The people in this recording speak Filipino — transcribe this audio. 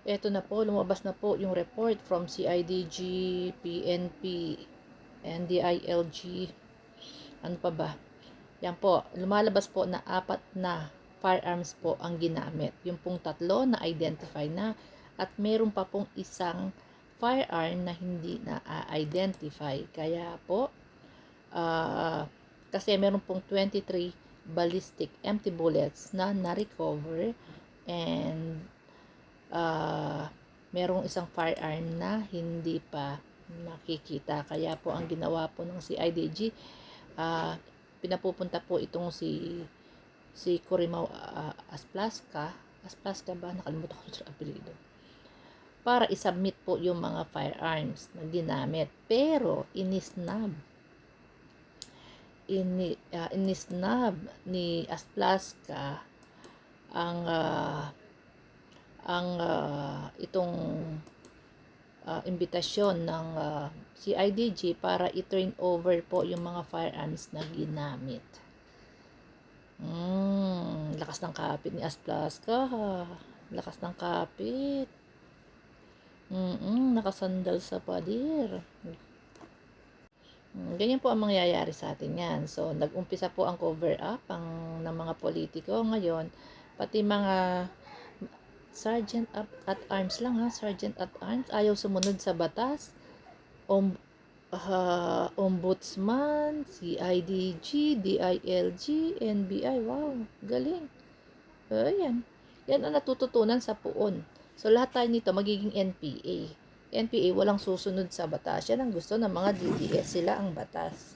Eto na po, lumabas na po yung report from CIDG, PNP, NDILG, ano pa ba? Yan po, lumalabas po na 4 na firearms po ang ginamit. Yung pong 3 na identify na at meron pa pong isang firearm na hindi na identify. Kaya po, kasi meron pong 23 ballistic empty bullets na na-recover and merong isang firearm na hindi pa nakikita. Kaya po ang ginawa po ng CIDG, pinapupunta po itong si Corimao Asplaska ba? Nakalimutan ko sa apelyido. Para isubmit po yung mga firearms na ginamit. Pero inisnab ni Asplaska ang itong imbitasyon ng CIDG para i-turn over po yung mga firearms na ginamit. Lakas ng kapit ni Asplaska. Lakas ng kapit. Nakasandal sa pader. Ganyan po ang mangyayari sa atin yan. So, nag-umpisa po ang cover up ng mga politiko ngayon. Pati mga sergeant at arms lang sergeant at arms, ayaw sumunod sa batas. Ombudsman, CIDG, DILG, NBI, wow, galing. Ayan. Yan ang natututunan sa puon. So, lahat tayo nito magiging NPA. NPA, walang susunod sa batas. Yan ang gusto ng mga DDS. Sila ang batas.